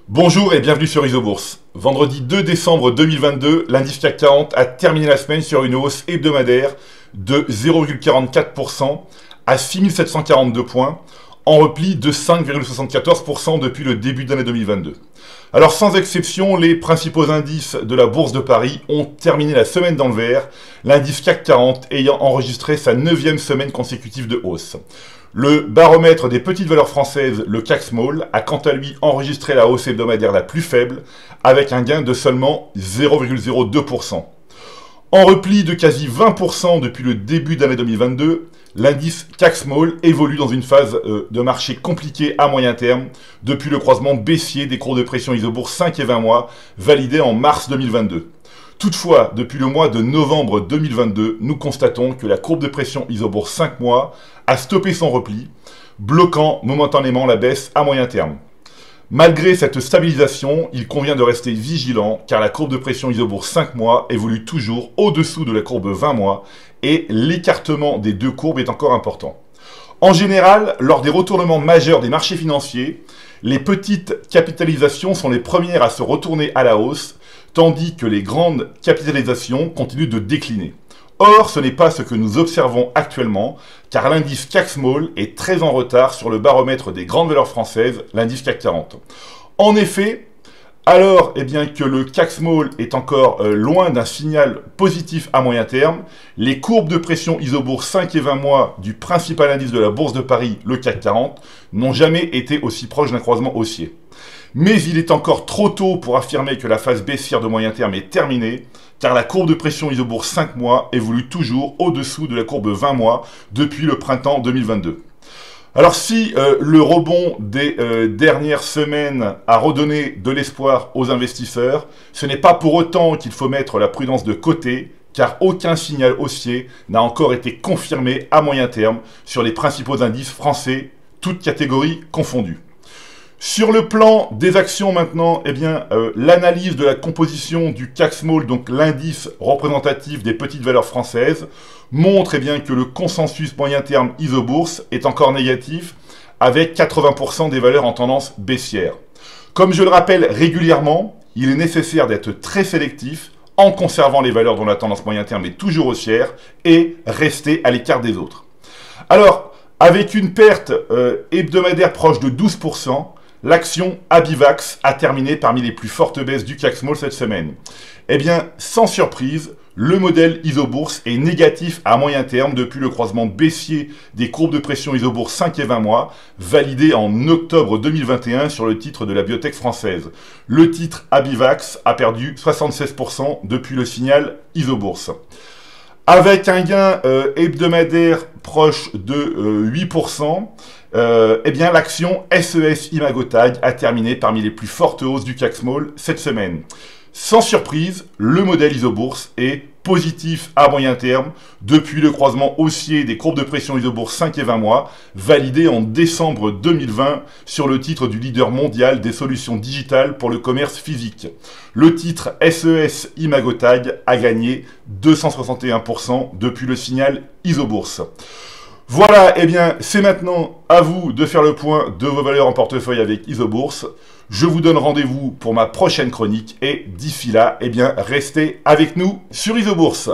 Bonjour et bienvenue sur Isobourse. Vendredi 2 décembre 2022, l'indice CAC 40 a terminé la semaine sur une hausse hebdomadaire de 0,44% à 6742 points, en repli de 5,74% depuis le début de l'année 2022. Alors sans exception, les principaux indices de la Bourse de Paris ont terminé la semaine dans le vert, l'indice CAC 40 ayant enregistré sa 9e semaine consécutive de hausse. Le baromètre des petites valeurs françaises, le CAC Small, a quant à lui enregistré la hausse hebdomadaire la plus faible, avec un gain de seulement 0,02%. En repli de quasi 20% depuis le début de l'année 2022, l'indice CAC Small évolue dans une phase de marché compliquée à moyen terme depuis le croisement baissier des courbes de pression Isobourse 5 et 20 mois validés en mars 2022. Toutefois, depuis le mois de novembre 2022, nous constatons que la courbe de pression Isobourse 5 mois a stoppé son repli, bloquant momentanément la baisse à moyen terme. Malgré cette stabilisation, il convient de rester vigilant car la courbe de pression Isobourse 5 mois évolue toujours au-dessous de la courbe 20 mois et l'écartement des deux courbes est encore important. En général, lors des retournements majeurs des marchés financiers, les petites capitalisations sont les premières à se retourner à la hausse, tandis que les grandes capitalisations continuent de décliner. Or, ce n'est pas ce que nous observons actuellement, car l'indice CAC Small est très en retard sur le baromètre des grandes valeurs françaises, l'indice CAC 40. En effet, alors que le CAC Small est encore loin d'un signal positif à moyen terme, les courbes de pression Isobourse 5 et 20 mois du principal indice de la Bourse de Paris, le CAC 40, n'ont jamais été aussi proches d'un croisement haussier. Mais il est encore trop tôt pour affirmer que la phase baissière de moyen terme est terminée, car la courbe de pression Isobourse 5 mois évolue toujours au-dessous de la courbe 20 mois depuis le printemps 2022. Alors si le rebond des dernières semaines a redonné de l'espoir aux investisseurs, ce n'est pas pour autant qu'il faut mettre la prudence de côté, car aucun signal haussier n'a encore été confirmé à moyen terme sur les principaux indices français, toutes catégories confondues. Sur le plan des actions maintenant, l'analyse de la composition du CAC Small, donc l'indice représentatif des petites valeurs françaises, montre que le consensus moyen terme Isobourse est encore négatif, avec 80% des valeurs en tendance baissière. Comme je le rappelle régulièrement, il est nécessaire d'être très sélectif en conservant les valeurs dont la tendance moyen terme est toujours haussière et rester à l'écart des autres. Alors, avec une perte hebdomadaire proche de 12%, l'action Abivax a terminé parmi les plus fortes baisses du CAC Small cette semaine. Sans surprise, le modèle Isobourse est négatif à moyen terme depuis le croisement baissier des courbes de pression Isobourse 5 et 20 mois, validé en octobre 2021 sur le titre de la biotech française. Le titre Abivax a perdu 76% depuis le signal Isobourse. Avec un gain hebdomadaire proche de 8%, l'action SES Imagotag a terminé parmi les plus fortes hausses du CAC Small cette semaine. Sans surprise, le modèle Isobourse est positif à moyen terme depuis le croisement haussier des courbes de pression Isobourse 5 et 20 mois, validé en décembre 2020 sur le titre du leader mondial des solutions digitales pour le commerce physique. Le titre SES Imagotag a gagné 261% depuis le signal Isobourse. Voilà, c'est maintenant à vous de faire le point de vos valeurs en portefeuille avec Isobourse. Je vous donne rendez-vous pour ma prochaine chronique et d'ici là, restez avec nous sur Isobourse.